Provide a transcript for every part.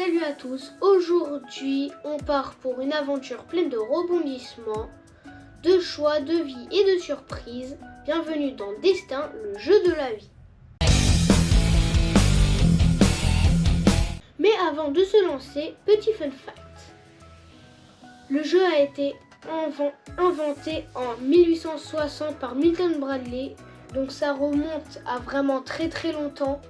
Salut à tous, aujourd'hui on part pour une aventure pleine de rebondissements, de choix, de vie et de surprises. Bienvenue dans Destin, le jeu de la vie. Mais avant de se lancer, petit fun fact. Le jeu a été inventé en 1860 par Milton Bradley, donc ça remonte à vraiment très longtemps.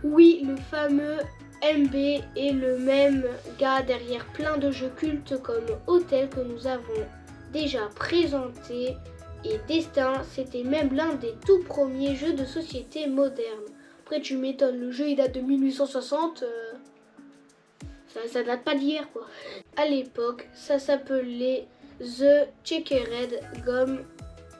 Oui, le fameux MB est le même gars derrière plein de jeux cultes comme Hotel que nous avons déjà présenté, et Destin, c'était même l'un des tout premiers jeux de société modernes. Après tu m'étonnes, le jeu il date de 1860, ça date pas d'hier quoi. À l'époque, ça s'appelait The Checkered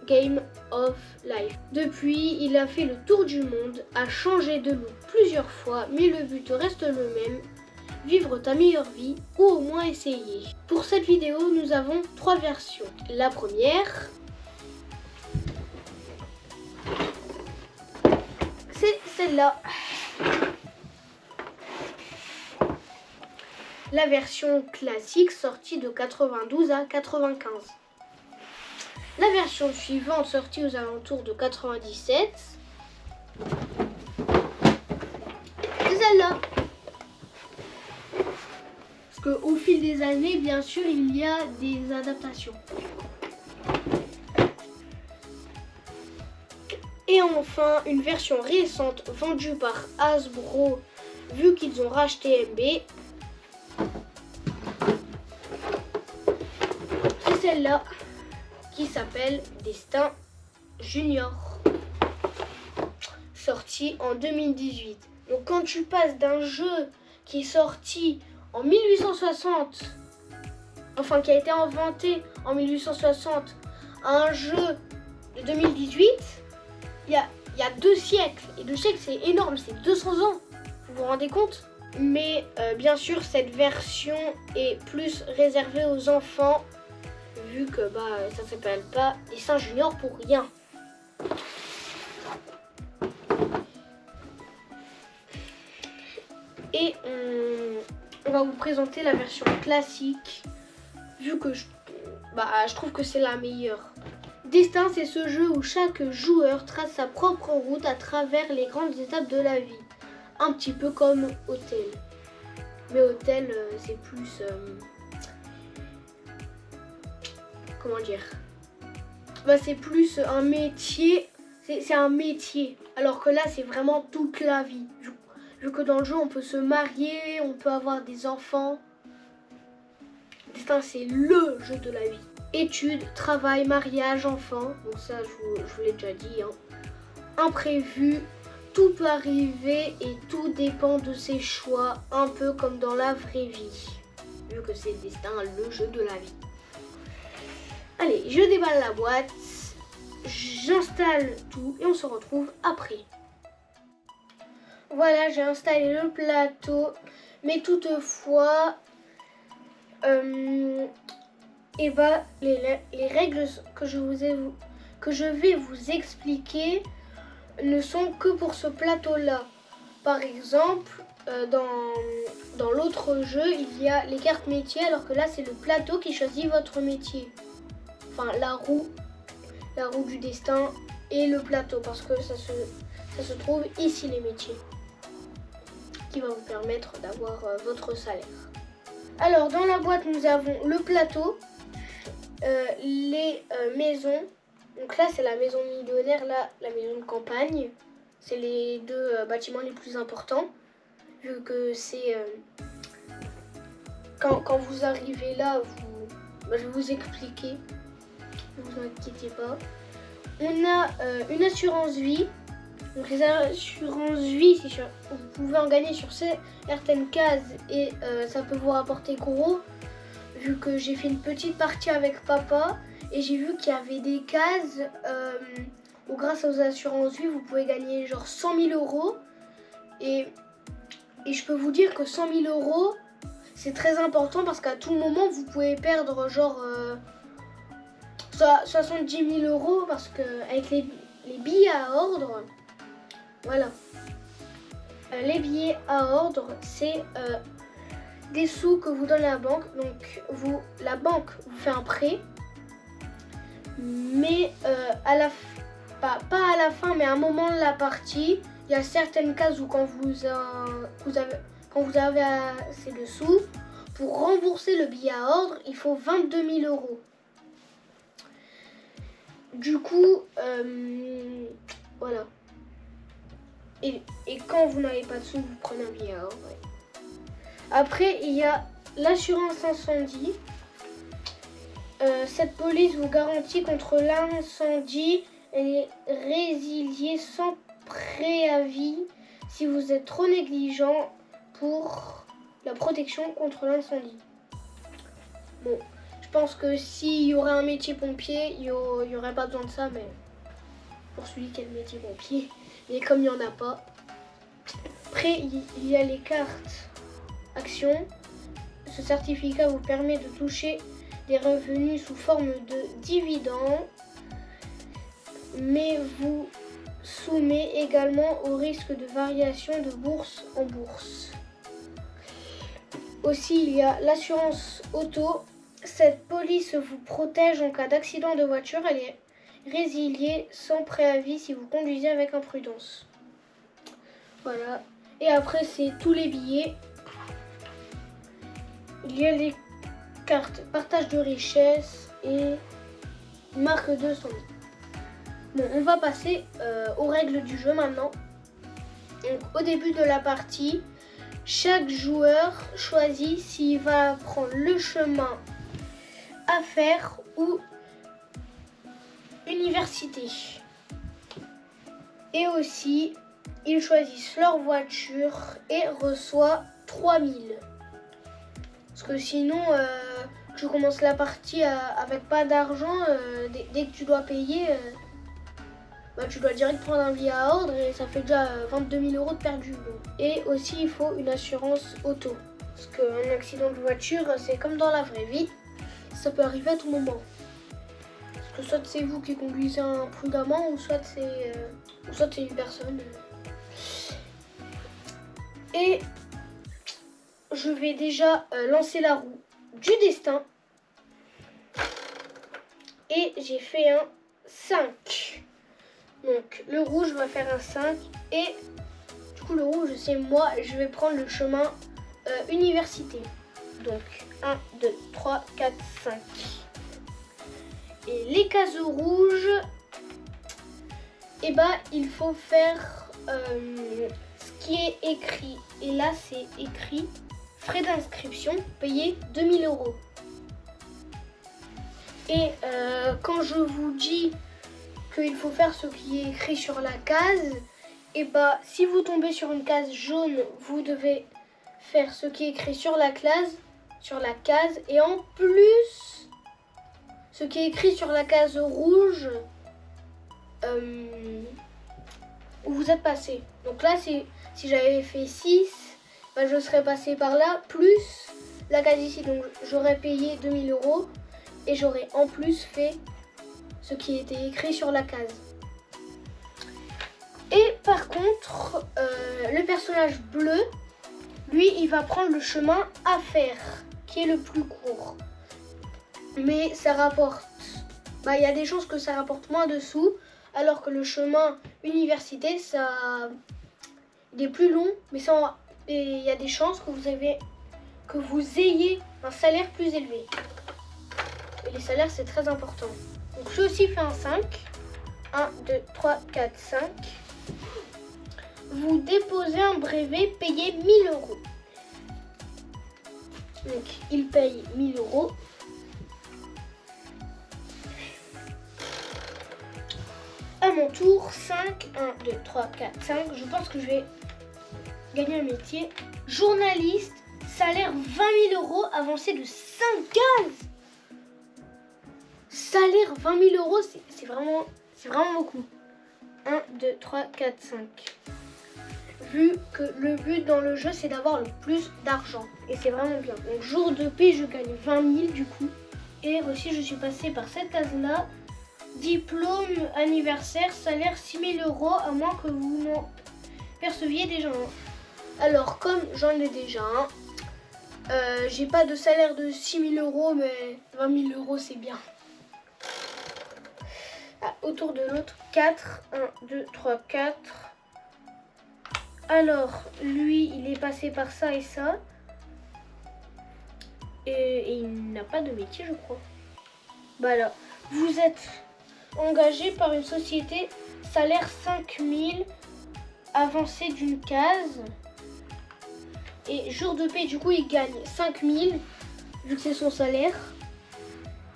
Game of Life. Depuis, il a fait le tour du monde, a changé de look plusieurs fois, mais le but reste le même, vivre ta meilleure vie ou au moins essayer. Pour cette vidéo, nous avons 3 versions. La première, c'est celle-là. La version classique sortie de 92 à 95. La version suivante sortie aux alentours de 97. C'est celle-là. Parce qu'au fil des années, bien sûr, il y a des adaptations. Et enfin, une version récente vendue par Hasbro, vu qu'ils ont racheté MB. C'est celle-là, qui s'appelle Destin Junior, sorti en 2018. Donc quand tu passes d'un jeu qui est sorti en 1860, enfin qui a été inventé en 1860, à un jeu de 2018, il y a 2 siècles. Et 2 siècles c'est énorme, c'est 200 ans, vous vous rendez compte? Mais bien sûr cette version est plus réservée aux enfants, vu que ça s'appelle pas Destin Junior pour rien. Et on va vous présenter la version classique, vu que je trouve que c'est la meilleure. Destin, c'est ce jeu où chaque joueur trace sa propre route à travers les grandes étapes de la vie. Un petit peu comme Hotel. Mais Hotel, c'est plus... comment dire, c'est plus un métier, c'est un métier, alors que là c'est vraiment toute la vie, vu que dans le jeu on peut se marier, on peut avoir des enfants. Destin, c'est le jeu de la vie. Études, travail, mariage, enfants, donc ça je vous l'ai déjà dit, imprévu, tout peut arriver et tout dépend de ses choix, un peu comme dans la vraie vie, vu que c'est Destin, le jeu de la vie. Allez, je déballe la boîte, j'installe tout et on se retrouve après. Voilà, j'ai installé le plateau, mais toutefois, les règles que je vais vous expliquer ne sont que pour ce plateau-là. Par exemple, dans l'autre jeu, il y a les cartes métiers, alors que là, c'est le plateau qui choisit votre métier. Enfin, la roue du destin et le plateau, parce que ça se trouve ici, les métiers, qui va vous permettre d'avoir votre salaire. Alors, dans la boîte, nous avons le plateau, les maisons. Donc là, c'est la maison millionnaire, là, la maison de campagne. C'est les 2 bâtiments les plus importants, vu que c'est... Quand vous arrivez là, je vais vous expliquer. Ne vous inquiétez pas. On a une assurance vie. Donc les assurances vie, vous pouvez en gagner sur certaines cases et ça peut vous rapporter gros. Vu que j'ai fait une petite partie avec papa et j'ai vu qu'il y avait des cases où grâce aux assurances vie, vous pouvez gagner genre 100 000 euros. Et je peux vous dire que 100 000 euros, c'est très important parce qu'à tout moment, vous pouvez perdre genre... 70 000 euros parce que avec les billets à ordre, voilà. Les billets à ordre, c'est des sous que vous donne la banque. Donc la banque vous fait un prêt, mais pas à la fin, mais à un moment de la partie, il y a certaines cases où quand vous avez assez de sous, pour rembourser le billet à ordre, il faut 22 000 euros. Du coup, voilà. Et quand vous n'avez pas de sous, vous prenez un billet à ordre. Ouais. Après, il y a l'assurance incendie. Cette police vous garantit contre l'incendie et est résiliée sans préavis si vous êtes trop négligent pour la protection contre l'incendie. Bon, je pense que s'il y aurait un métier pompier, il n'y aurait pas besoin de ça, mais pour celui qui a le métier pompier. Mais comme il n'y en a pas. Après, il y a les cartes actions. Ce certificat vous permet de toucher des revenus sous forme de dividendes, mais vous soumet également au risque de variation de bourse en bourse. Aussi, il y a l'assurance auto. Cette police vous protège en cas d'accident de voiture. Elle est résiliée sans préavis si vous conduisez avec imprudence. Voilà. Et après, c'est tous les billets. Il y a les cartes partage de richesse et marque de son. Bon, on va passer aux règles du jeu maintenant. Donc, au début de la partie, chaque joueur choisit s'il va prendre le chemin affaires ou université. Et aussi, ils choisissent leur voiture et reçoivent 3000. Parce que sinon, tu commences la partie avec pas d'argent. Dès que tu dois payer, tu dois direct prendre un billet à ordre et ça fait déjà 22 000 euros de perdu. Et aussi, il faut une assurance auto. Parce qu'un accident de voiture, c'est comme dans la vraie vie. Ça peut arriver à tout moment. Parce que soit c'est vous qui conduisez imprudemment ou soit c'est une personne. Et je vais déjà lancer la roue du destin. Et j'ai fait un 5. Donc le rouge va faire un 5. Et du coup le rouge c'est moi. Je vais prendre le chemin université. Donc 1, 2, 3, 4, 5. Et les cases rouges, il faut faire ce qui est écrit. Et là c'est écrit frais d'inscription, payez 2000 euros. Et quand je vous dis qu'il faut faire ce qui est écrit sur la case, si vous tombez sur une case jaune, vous devez faire ce qui est écrit sur la case, et en plus, ce qui est écrit sur la case rouge où vous êtes passé. Donc là, si j'avais fait 6, je serais passé par là, plus la case ici. Donc j'aurais payé 2000 euros et j'aurais en plus fait ce qui était écrit sur la case. Et par contre, le personnage bleu, lui, il va prendre le chemin affaires, qui est le plus court. Mais ça rapporte, il y a des chances que ça rapporte moins de sous, alors que le chemin université, il est plus long, mais il y a des chances que vous ayez un salaire plus élevé. Et les salaires, c'est très important. Donc j'ai aussi fait un 5. 1, 2, 3, 4, 5. Vous déposez un brevet, payez 1000 euros. Donc il paye 1000 euros. À mon tour, 5, 1, 2, 3, 4, 5. Je pense que je vais gagner un métier. Journaliste, salaire 20 000 euros, avancé de 5 cases. Salaire 20 000 euros, c'est vraiment beaucoup. 1, 2, 3, 4, 5. Vu que le but dans le jeu, c'est d'avoir le plus d'argent. Et c'est vraiment bien. Donc jour de paix, je gagne 20 000 du coup. Et aussi, je suis passée par cette case-là. Diplôme, anniversaire, salaire 6 000 euros, à moins que vous n'en perceviez déjà un. Alors, comme j'en ai déjà un, j'ai pas de salaire de 6 000 €, mais 20 000 € c'est bien. Ah, autour de l'autre, 4. 1, 2, 3, 4. Alors, lui, il est passé par ça et ça. Et il n'a pas de métier, je crois. Bah là, vous êtes engagé par une société, salaire 5 000, avancé d'une case. Et jour de paie, du coup, il gagne 5 000, vu que c'est son salaire.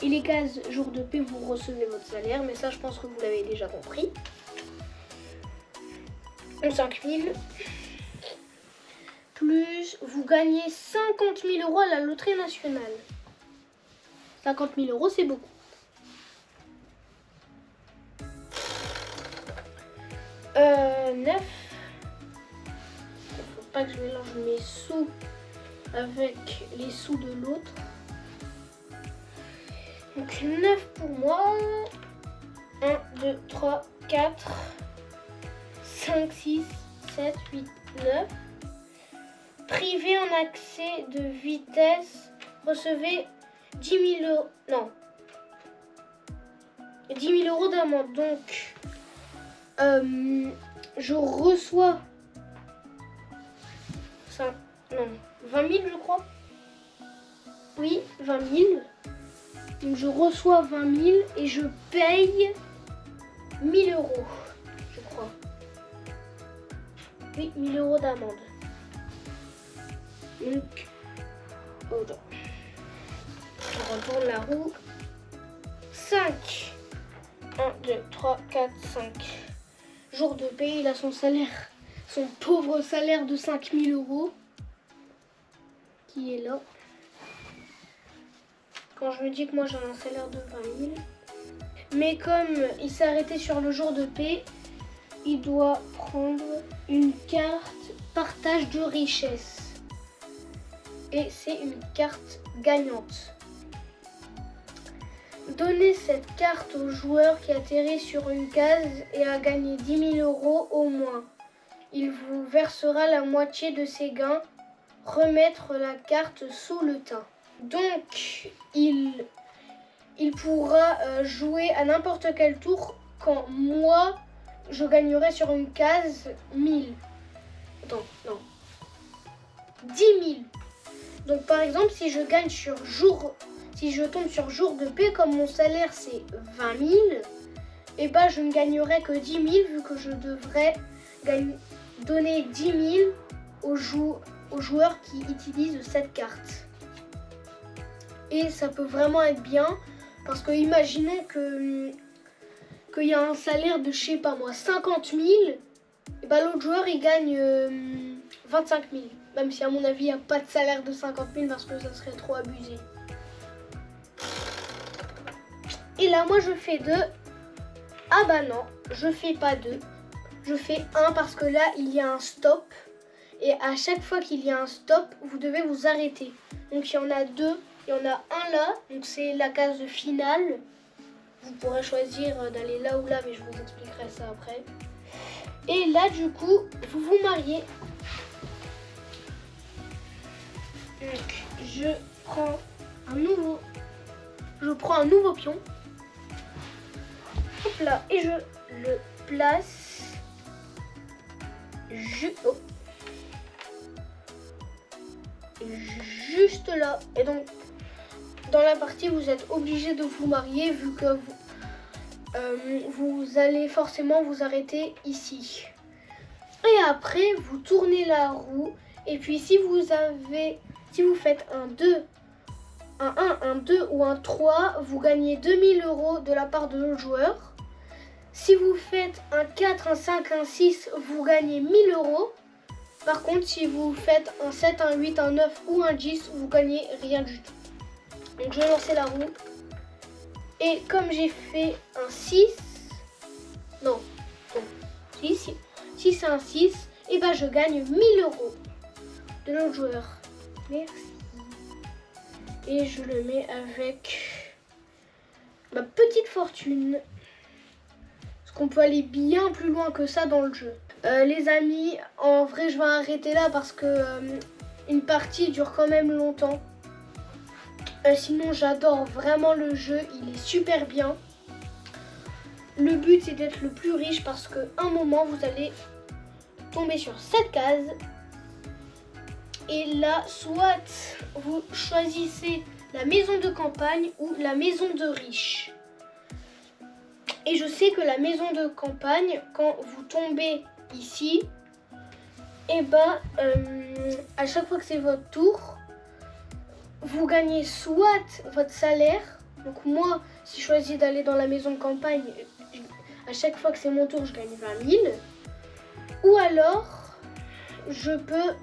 Et les cases jour de paie, vous recevez votre salaire. Mais ça, je pense que vous l'avez déjà compris. Donc 5 000. Plus, vous gagnez 50 000 € à la loterie nationale. 50 000 €, c'est beaucoup. Neuf. Il ne faut pas que je mélange mes sous avec les sous de l'autre. Donc 9 pour moi. 1, 2, 3, 4, 5, 6, 7, 8, 9. Privé en accès de vitesse, recevez 10 000 €. Non. 10 000 € d'amende. Donc, je reçois 5, non, 20 000, je crois. Oui, 20 000. Donc, je reçois 20 000 et je paye 1 000 €, je crois. Oui, 1 000 € d'amende. Donc, on retourne la roue. 5. 1, 2, 3, 4, 5. Jour de paie, il a son salaire, son pauvre salaire de 5 000 € qui est là. Quand je me dis que moi j'ai un salaire de 20 000. Mais comme il s'est arrêté sur le jour de paie, il doit prendre une carte partage de richesse. Et c'est une carte gagnante. Donnez cette carte au joueur qui atterrit sur une case et a gagné 10 000 € au moins. Il vous versera la moitié de ses gains. Remettre la carte sous le tas. Donc, il pourra jouer à n'importe quel tour quand moi, je gagnerai sur une case 1000. Attends, non. 10 000. Donc par exemple, si je tombe sur jour de paie, comme mon salaire c'est 20 000, et ben je ne gagnerai que 10 000 vu que je devrais donner 10 000 aux joueurs qui utilisent cette carte. Et ça peut vraiment être bien parce que imaginons qu'il y a un salaire de, je sais pas moi, 50 000, et ben l'autre joueur il gagne 25 000. Même si à mon avis il n'y a pas de salaire de 50 000 parce que ça serait trop abusé. Et là moi je fais 2. Ah bah non, je fais pas 2. Je fais 1 parce que là il y a un stop. Et à chaque fois qu'il y a un stop, vous devez vous arrêter. Donc il y en a 2. Il y en a un là, donc c'est la case finale. Vous pourrez choisir d'aller là ou là, mais je vous expliquerai ça après. Et là du coup, vous vous mariez. Donc, je prends un nouveau pion. Hop là, et je le place juste là. Et donc, dans la partie, vous êtes obligé de vous marier vu que vous allez forcément vous arrêter ici. Et après, vous tournez la roue. Et puis, si vous faites un 2, un 1, un 2 ou un 3, vous gagnez 2 000 € de la part de l'autre joueur. Si vous faites un 4, un 5, un 6, vous gagnez 1 000 €. Par contre, si vous faites un 7, un 8, un 9 ou un 10, vous gagnez rien du tout. Donc, je vais lancer la roue. Et comme j'ai fait un 6, non, 6 et un 6, et ben je gagne 1 000 € de l'autre joueur. Merci. Et je le mets avec ma petite fortune. Parce qu'on peut aller bien plus loin que ça dans le jeu. Les amis, en vrai je vais arrêter là parce que une partie dure quand même longtemps. Sinon j'adore vraiment le jeu, il est super bien. Le but c'est d'être le plus riche parce qu'à un moment vous allez tomber sur cette case. Et là, soit vous choisissez la maison de campagne ou la maison de riche. Et je sais que la maison de campagne, quand vous tombez ici, et ben à chaque fois que c'est votre tour, vous gagnez soit votre salaire. Donc moi, si je choisis d'aller dans la maison de campagne, à chaque fois que c'est mon tour, je gagne 20 000. Ou alors, je peux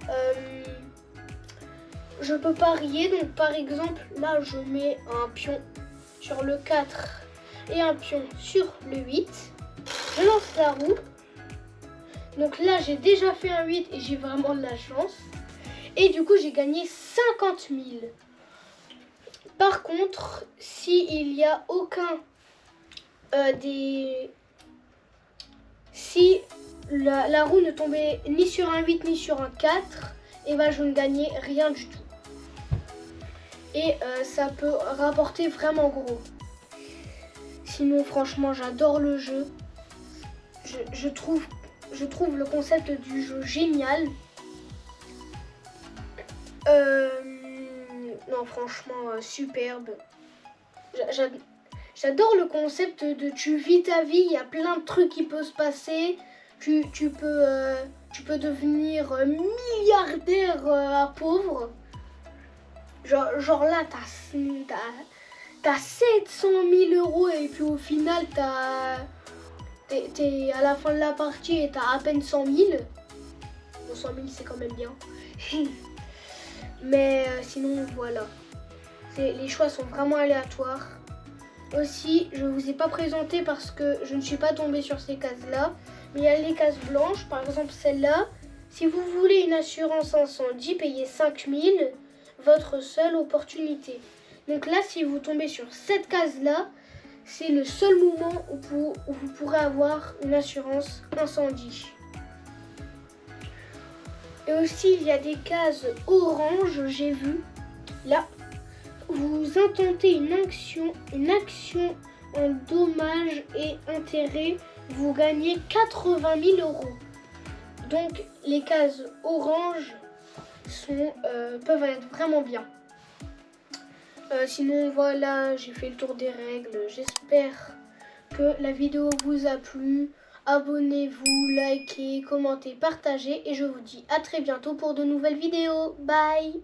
parier. Donc par exemple, là, je mets un pion sur le 4 et un pion sur le 8. Je lance la roue. Donc là, j'ai déjà fait un 8 et j'ai vraiment de la chance. Et du coup, j'ai gagné 50 000. Par contre, s'il n'y a aucun Si la roue ne tombait ni sur un 8 ni sur un 4, et ben je ne gagnais rien du tout. Et ça peut rapporter vraiment gros. Sinon, franchement, j'adore le jeu. Je trouve le concept du jeu génial. Non, franchement, superbe. J'adore le concept de tu vis ta vie, il y a plein de trucs qui peuvent se passer. Tu peux devenir milliardaire à pauvre. Genre là, t'as 700 000 euros et puis au final, t'es à la fin de la partie et t'as à peine 100 000. Bon, 100 000, c'est quand même bien. Mais sinon, voilà. Les choix sont vraiment aléatoires. Aussi, je ne vous ai pas présenté parce que je ne suis pas tombée sur ces cases-là. Mais il y a les cases blanches, par exemple celle-là. Si vous voulez une assurance incendie, payez 5 000, votre seule opportunité. Donc là, si vous tombez sur cette case-là, c'est le seul moment où vous pourrez avoir une assurance incendie. Et aussi, il y a des cases orange, j'ai vu. Là, vous intentez une action en dommages et intérêts, vous gagnez 80 000 euros. Donc, les cases orange peuvent être vraiment bien. Sinon, voilà, j'ai fait le tour des règles. J'espère que la vidéo vous a plu. Abonnez-vous, likez, commentez, partagez et je vous dis à très bientôt pour de nouvelles vidéos. Bye!